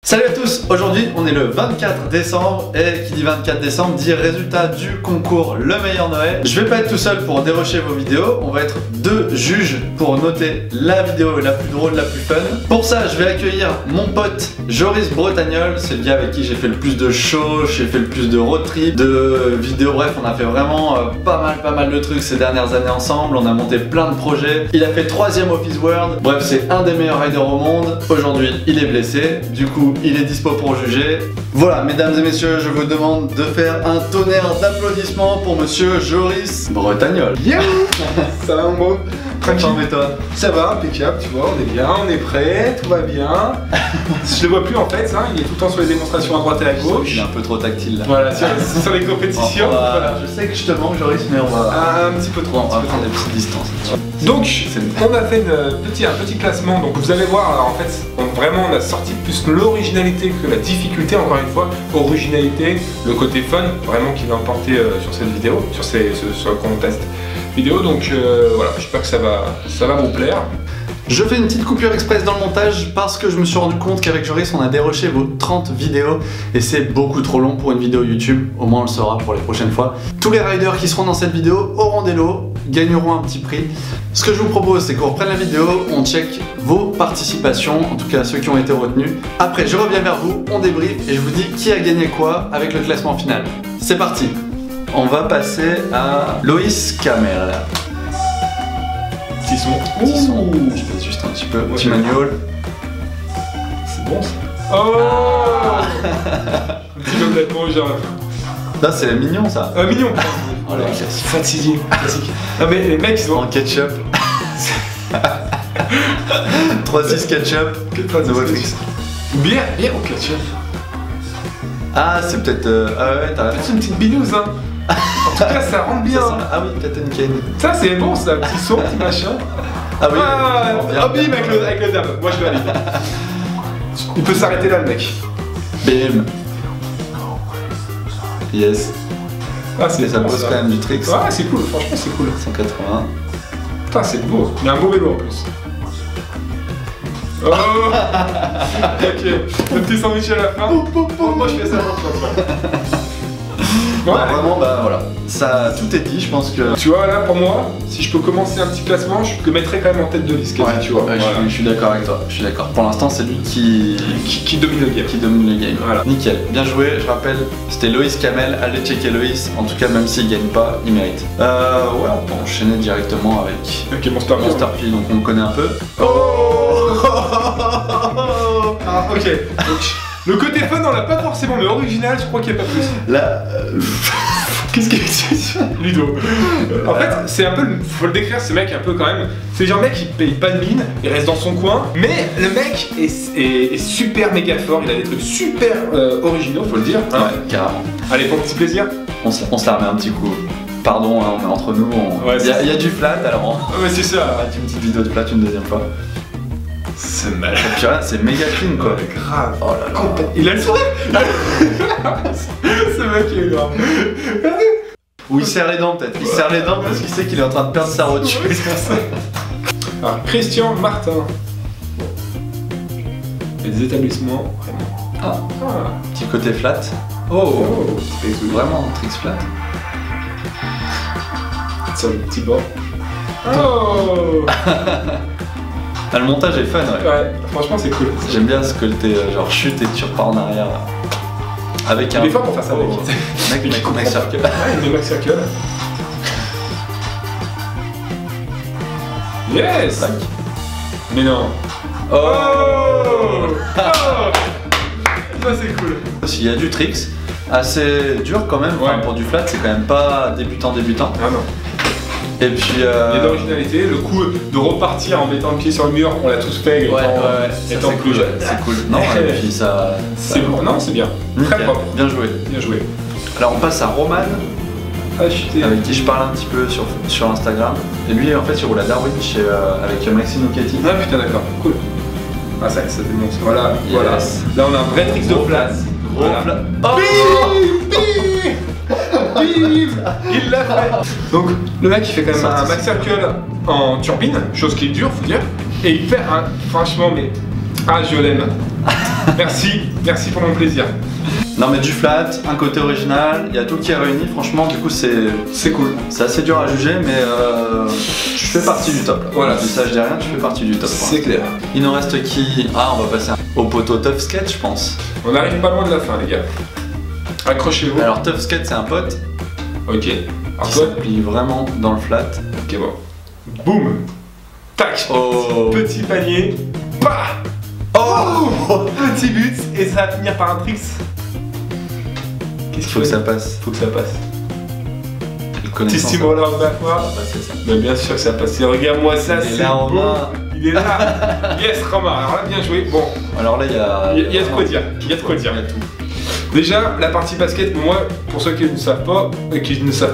Salut à tous, aujourd'hui on est le 24 décembre et qui dit 24 décembre dit résultat du concours Le Meilleur Noël. Je vais pas être tout seul pour dérocher vos vidéos, on va être deux juges pour noter la vidéo la plus drôle, la plus fun. Pour ça je vais accueillir mon pote Joris Bretagnol, c'est le gars avec qui j'ai fait le plus de shows, j'ai fait le plus de road trip, de vidéos, bref on a fait vraiment pas mal de trucs ces dernières années ensemble, on a monté plein de projets. Il a fait 3ème Office World, bref c'est un des meilleurs riders au monde. Aujourd'hui il est blessé, du coup il est dispo pour juger. Voilà, mesdames et messieurs, je vous demande de faire un tonnerre d'applaudissements pour monsieur Joris Bretagnol. Yeah. Ça va mon beau? Tranquille, mais toi? Ça va, impeccable, tu vois, on est bien, on est prêt, tout va bien. Je le vois plus en fait, hein, il est tout le temps sur les démonstrations à droite et à gauche. Il est un peu trop tactile là. Voilà, sur les compétitions. Voilà. Je sais que je te manque Joris, mais on va... Un petit peu trop. On va prendre des petites distances. Donc, on a fait un petit classement, donc vous allez voir, alors en fait, on a sorti plus l'originalité que la difficulté, encore une fois. Originalité, le côté fun, vraiment qui va emporter sur cette vidéo, sur le contest vidéo, donc voilà, j'espère que ça va vous plaire. Je fais une petite coupure express dans le montage parce que je me suis rendu compte qu'avec Joris on a déroché vos 30 vidéos et c'est beaucoup trop long pour une vidéo YouTube, au moins on le saura pour les prochaines fois. Tous les riders qui seront dans cette vidéo auront des lots, gagneront un petit prix. Ce que je vous propose c'est qu'on reprenne la vidéo, on check vos participations, en tout cas ceux qui ont été retenus. Après je reviens vers vous, on débrief et je vous dis qui a gagné quoi avec le classement final. C'est parti. On va passer à Loïs Kamel. Petit son. Je fais juste un petit peu. Petit manual. C'est bon ça. Oh. Un petit complètement genre. Là c'est mignon ça. Mignon. Oh là, fatigué. Classique. Non mais les mecs ils ont. En ketchup. 3-6 ketchup. Nouveau tricks. Bière au ketchup. Ah c'est peut-être. Ah ouais t'as raison. C'est une petite binouse hein. En tout cas ça rentre bien. Ah oui Captain Kane. Ça c'est bon ça, petit son, petit machin. Ah oui. Ah bim avec le dame. Moi je valide. Il peut s'arrêter là le mec. Bim. Yes. Ah c'est ça pose quand même du tricks. Ah c'est cool, franchement c'est cool. 180. Putain c'est beau. Il a un beau vélo en plus. Oh. Ok. Le petit sandwich à la fin. Moi je fais ça pour toi. Ouais. Vraiment bah voilà, ça tout est dit, je pense que... Tu vois là pour moi, si je peux commencer un petit classement, je le mettrais quand même en tête de liste, ouais, tu vois. Ouais, voilà. je suis d'accord avec toi, je suis d'accord. Pour l'instant c'est lui qui domine le game. Qui domine le game. Voilà. Nickel, bien joué, je rappelle, c'était Loïs Kamel, allez checker Loïs, en tout cas même s'il gagne pas, il mérite. Ouais, on peut enchaîner directement avec Monster P, donc on le connaît un peu. Oh. Ah, ok, donc... Le côté fun, on l'a pas forcément, mais original, je crois qu'il n'y a pas plus. Là, qu'est-ce qu'il est Ludo. En fait, c'est un peu, faut le décrire, ce mec un peu quand même. C'est le genre mec qui paye pas de mine, il reste dans son coin, mais le mec est super méga fort, il a des trucs super originaux, faut le dire. Hein. Ouais, carrément. Allez, pour le petit plaisir. On se la remet un petit coup. Pardon, hein, on est entre nous, il y a du flat, alors ouais, c'est ça. On va mettre une petite vidéo de flat une deuxième fois. C'est mal. C'est méga clean quoi. Grave. Oh là là. Il a le sourire. Ce mec est grave. Ou il serre les dents peut-être. Il serre les dents parce qu'il sait qu'il est en train de perdre sa rotule. Alors Christian Martin. Et des établissements vraiment. Petit côté flat. Vraiment tricks flat. Sur le petit bord. Oh. Ah, le montage est fun, ouais. Franchement c'est cool. J'aime bien ce côté genre chute et tu repars en arrière. Avec un... Il est fort pour faire ça mec. Mec circle. Ouais, il met Max Circle. Yes. Tac. Mais non. Oh. Ça c'est cool. Il y a du tricks, assez dur quand même, ouais. Pour du flat c'est quand même pas débutant. Ah non. Et puis il y a d'originalité, le coup de repartir en mettant le pied sur le mur, on l'a tous fait étant plus jeune. C'est cool. Non, et puis ça... C'est bon, non, c'est bien. Très propre. Bien joué. Bien joué. Alors on passe à Roman, avec qui je parle un petit peu sur Instagram. Et lui en fait il roule à Darwin avec Maxime Oucati. Ah putain d'accord, cool. Ah ça démonte. Voilà, yes. Voilà. Là on a un vrai trick de place. Voilà. Oh. Il l'a fait. Donc le mec il fait quand même un Max Circle en turbine, chose qui est dure faut dire. Et il fait un, franchement mais, ah je l'aime. Merci pour mon plaisir. Non mais du flat, un côté original, il y a tout qui est réuni, franchement du coup c'est cool. C'est assez dur à juger mais je fais partie du top là. Voilà. Du ça je dis rien, tu fais partie du top. C'est clair. Il nous reste qui? Ah on va passer au poteau Tough Skate je pense. On arrive pas loin de la fin les gars. Accrochez-vous. Alors Tough Skate c'est un pote. Ok. Qui s'appuie vraiment dans le flat. Ok bon. Boum. Tac. Oh. Petit panier. Bah. Oh. Petit but et ça va finir par un tricks. Qu'est-ce qu'il faut que ça passe? Faut que ça passe. Petit stimuleur de ma foi. Mais bien sûr que ça passe. Regarde-moi ça, c'est beau. Il est là. Yes Romain, alors là bien joué. Bon. Alors là il y a de quoi dire. Il y a de quoi dire. Il y a tout. Déjà, la partie basket, moi, pour ceux qui ne savent pas,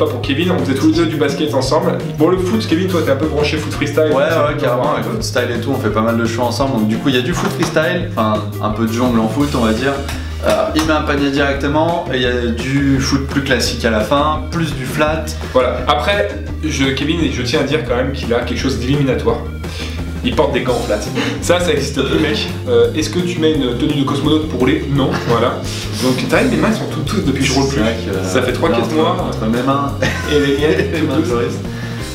pour Kevin, on faisait tous les deux du basket ensemble. Pour le foot, Kevin, toi t'es un peu branché foot freestyle. Ouais, carrément, avec foot style et tout, on fait pas mal de shows ensemble. Donc du coup, il y a du foot freestyle, enfin un peu de jongle en foot, on va dire. Il met un panier directement, et il y a du foot plus classique à la fin, plus du flat. Voilà. Après, Kevin, je tiens à dire quand même qu'il a quelque chose d'éliminatoire. Il porte des gants flat. Ça existe plus, mec. Est-ce que tu mets une tenue de cosmonaute pour rouler? Non, voilà. Donc, t'as mes mains sont toutes depuis que je roule plus. Ça fait 3-4 mois. Entre mes mains et les miennes,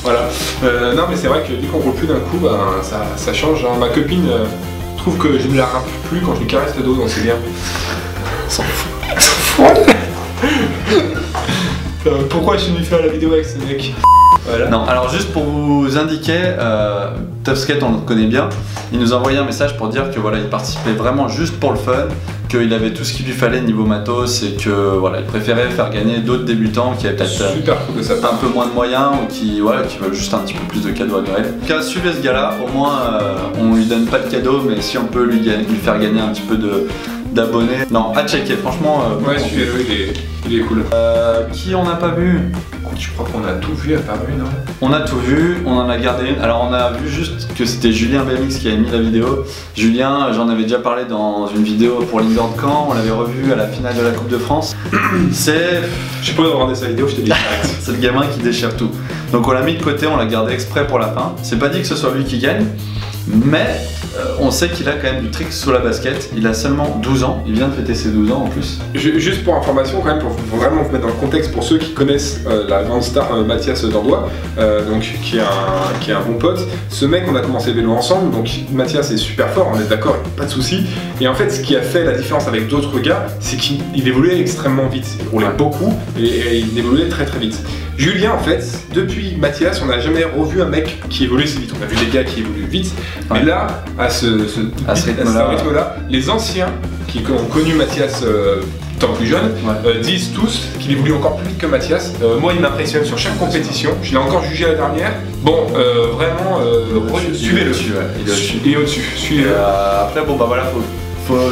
voilà. Non, mais c'est vrai que dès qu'on roule plus d'un coup, ben, ça change. Hein. Ma copine trouve que je ne la râpe plus quand je lui caresse le dos, donc c'est bien. S'en fout. Pourquoi je suis venu faire la vidéo avec ce mec? Voilà. Non, alors juste pour vous indiquer, Tough Skate on le connaît bien, il nous a envoyé un message pour dire que voilà, il participait vraiment juste pour le fun, qu'il avait tout ce qu'il lui fallait niveau matos et que voilà, il préférait faire gagner d'autres débutants qui avaient peut-être un peu moins de moyens ou qui veulent juste un petit peu plus de cadeaux à Noël. En tout cas, suivez ce gars-là, au moins on lui donne pas de cadeaux, mais si on peut lui faire gagner un petit peu d'abonnés. Non, à checker, franchement. Ouais, suivez-le, il est cool. Qui on n'a pas vu? Je crois qu'on a tout vu à part une, non? On a tout vu, on en a gardé une. Alors on a vu juste que c'était Julien BMX qui avait mis la vidéo. Julien, j'en avais déjà parlé dans une vidéo pour l'Indoor de Caen, on l'avait revu à la finale de la Coupe de France. C'est... Je sais pas regarder sa vidéo, je te dis direct. C'est le gamin qui déchire tout. Donc on l'a mis de côté, on l'a gardé exprès pour la fin. C'est pas dit que ce soit lui qui gagne, mais on sait qu'il a quand même du trick sous la basket. Il a seulement 12 ans, il vient de fêter ses 12 ans en plus. Juste pour information quand même, pour vraiment vous mettre dans le contexte, pour ceux qui connaissent la grande star Mathias Dandois, donc qui est un bon pote. Ce mec, on a commencé le vélo ensemble, donc Mathias est super fort, on est d'accord, pas de souci. Et en fait, ce qui a fait la différence avec d'autres gars, c'est qu'il évoluait extrêmement vite. Il roulait beaucoup et il évoluait très très vite. Julien, en fait, depuis Mathias, on n'a jamais revu un mec qui évolue si vite. On a vu des gars qui évoluent vite, mais là, à ce rythme-là, les anciens qui ont connu Mathias tant plus jeune disent tous qu'il évolue encore plus vite que Mathias. Moi, il m'impressionne sur chaque compétition. Je l'ai encore jugé à la dernière. Bon, vraiment, suivez-le. Il est au-dessus. Suivez-le. Après, bon, bah voilà,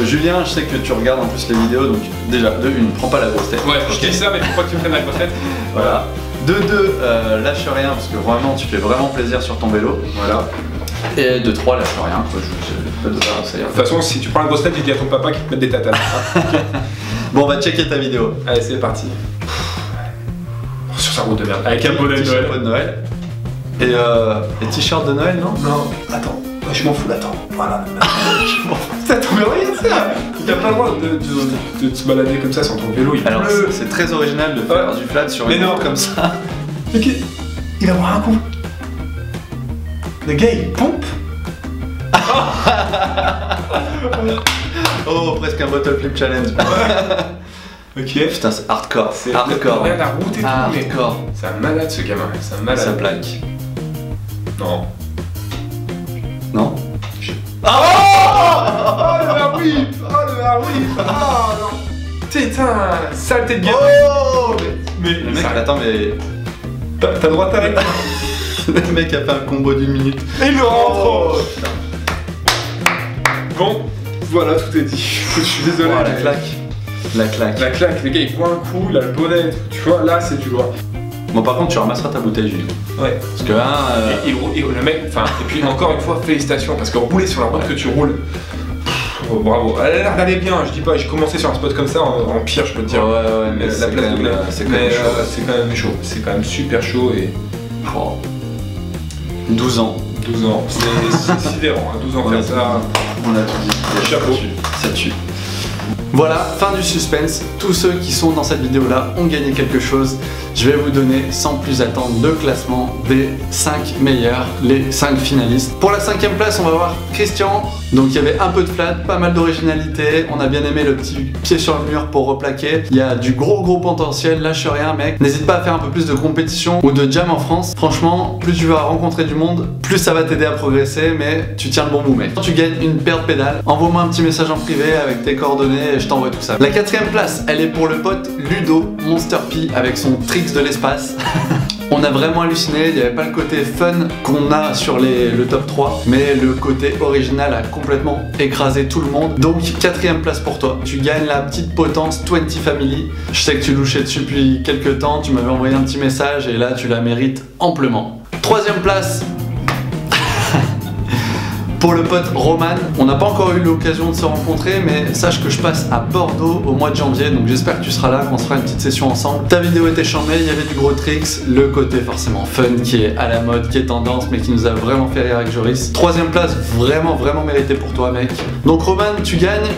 Julien, je sais que tu regardes en plus les vidéos, donc déjà, de une, prends pas la grosse tête. Ouais, je dis ça, mais pourquoi tu me prennes la grosse tête? Voilà. De deux, lâche rien, parce que vraiment, tu fais vraiment plaisir sur ton vélo. Voilà. Et de 3, lâche rien. De toute façon, si tu prends la grosse tête, dis à ton papa qu'il te mette des tatanes. Bon, on va checker ta vidéo. Allez, c'est parti. Sur sa route de merde. Avec un bonnet de Noël. Et t-shirt de Noël, non? Non. Attends. Je m'en fous, attends. Voilà. Je m'en fous. T'as trop rien ça. T'as pas le droit de te balader comme ça sur ton vélo. Alors, c'est très original de faire du flat sur une route comme ça. Mais il va boire un coup. Le gars, il pompe. Oh, presque un bottle flip challenge. Ok. Putain, c'est hardcore. C'est hardcore. Regarde la route et tout. Hardcore. C'est un malade ce gamin. C'est un malade. Ça plaque. Non. Non? Oh, le verre whip. Oh, le verre whip. Oh non. Putain, saleté de gamin. Oh. Mais le mec, attends, mais... T'as le droit de t'arrêter. Le mec a fait un combo d'1 minute. Et il le rentre. Bon, voilà, tout est dit. Je suis désolé. Oh, la claque. La claque. La claque, le gars il boit un coup, il a le bonnet, tu vois, là c'est du lourd. Bon, par contre, tu ramasseras ta bouteille, Jules. Ouais. Parce que là. Et le mec, enfin, et puis encore une fois, félicitations, parce que rouler sur la route que tu roules. Oh, bravo. Elle a l'air d'aller bien, je dis pas, j'ai commencé sur un spot comme ça, en pire, je peux te dire. Ouais, mais la place de Glen. C'est quand même chaud. C'est quand même chaud. C'est quand même super chaud et. Oh. 12 ans. 12 ans. C'est sidérant, hein, 12 ans faire ça. On a tout dit. Chapeau. Ça tue. Voilà, fin du suspense. Tous ceux qui sont dans cette vidéo là ont gagné quelque chose. Je vais vous donner sans plus attendre le classement des 5 meilleurs, les 5 finalistes. Pour la 5e place, on va voir Christian. Donc il y avait un peu de flat, pas mal d'originalité. On a bien aimé le petit pied sur le mur pour replaquer. Il y a du gros potentiel, lâche rien mec. N'hésite pas à faire un peu plus de compétition ou de jam en France. Franchement, plus tu vas rencontrer du monde, plus ça va t'aider à progresser, mais tu tiens le bon bout mec. Quand tu gagnes une paire de pédales, envoie-moi un petit message en privé avec tes coordonnées et je t'envoie tout ça. La 4e place, elle est pour le pote Ludo, Monster P avec son tricks de l'espace. On a vraiment halluciné, il n'y avait pas le côté fun qu'on a sur le top 3, mais le côté original a complètement écrasé tout le monde. Donc 4e place pour toi. Tu gagnes la petite potence 20 Family. Je sais que tu louchais dessus depuis quelques temps, tu m'avais envoyé un petit message et là tu la mérites amplement. 3e place pour le pote Roman. On n'a pas encore eu l'occasion de se rencontrer, mais sache que je passe à Bordeaux au mois de janvier, donc j'espère que tu seras là, qu'on se fera une petite session ensemble. Ta vidéo était chambée, il y avait du gros tricks, le côté forcément fun qui est à la mode, qui est tendance, mais qui nous a vraiment fait rire avec Joris. 3e place, vraiment mérité pour toi mec. Donc Roman, tu gagnes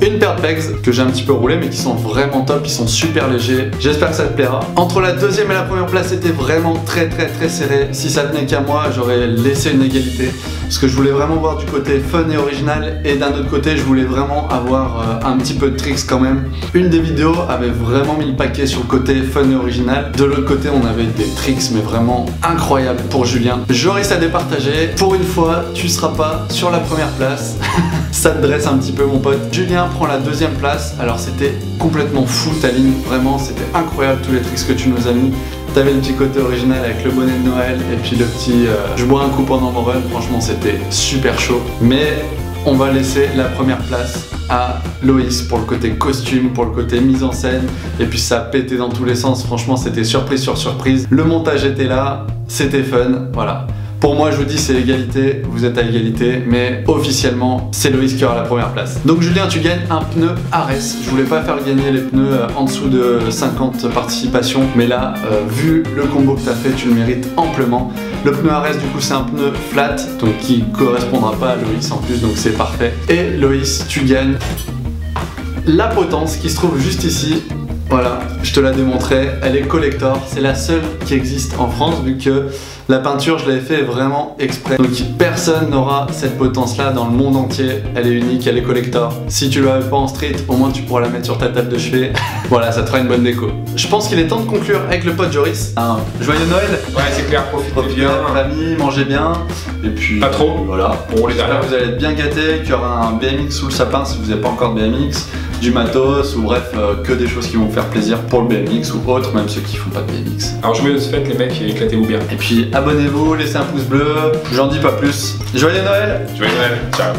une paire de pegs que j'ai un petit peu roulé mais qui sont vraiment top, ils sont super légers. J'espère que ça te plaira. Entre la 2e et la 1re place, c'était vraiment très serré. Si ça tenait qu'à moi, j'aurais laissé une égalité parce que je voulais vraiment voir du côté fun et original et d'un autre côté, je voulais vraiment avoir un petit peu de tricks quand même. Une des vidéos avait vraiment mis le paquet sur le côté fun et original. De l'autre côté, on avait des tricks mais vraiment incroyables pour Julien. Joris a départagé. Pour une fois, tu seras pas sur la 1re place. Ça te dresse un petit peu mon pote. Julien prend la 2e place. Alors c'était complètement fou ta ligne, vraiment c'était incroyable tous les tricks que tu nous as mis. T'avais le petit côté original avec le bonnet de Noël et puis le petit je bois un coup pendant mon run, franchement c'était super chaud. Mais on va laisser la 1re place à Loïs pour le côté costume, pour le côté mise en scène et puis ça a pété dans tous les sens, franchement c'était surprise sur surprise. Le montage était là, c'était fun, voilà. Pour moi, je vous dis, c'est égalité, vous êtes à égalité, mais officiellement, c'est Loïs qui aura la 1re place. Donc Julien, tu gagnes un pneu Ares. Je voulais pas faire gagner les pneus en dessous de 50 participations, mais là, vu le combo que tu as fait, tu le mérites amplement. Le pneu Ares, du coup, c'est un pneu flat, donc qui correspondra pas à Loïs en plus, donc c'est parfait. Et Loïs, tu gagnes la potence qui se trouve juste ici. Voilà, je te la démontrais, elle est collector, c'est la seule qui existe en France vu que la peinture je l'avais fait vraiment exprès. Donc personne n'aura cette potence là dans le monde entier, elle est unique, elle est collector. Si tu l'avais pas en street, au moins tu pourras la mettre sur ta table de chevet. Voilà, ça te fera une bonne déco. Je pense qu'il est temps de conclure avec le pote Joris. Un joyeux Noël. Ouais, c'est clair, profitez bien. Famille, mangez bien. Et puis pas trop. Voilà. Bon, les j'espère que vous allez être bien gâtés, qu'il y aura un BMX sous le sapin si vous n'avez pas encore de BMX, du matos ou bref que des choses qui vont vous faire plaisir pour le BMX ou autre, même ceux qui font pas de BMX. Alors je mets de ce fait les mecs, éclatez-vous bien. Et puis abonnez-vous, laissez un pouce bleu, j'en dis pas plus. Joyeux Noël. Joyeux Noël, ciao.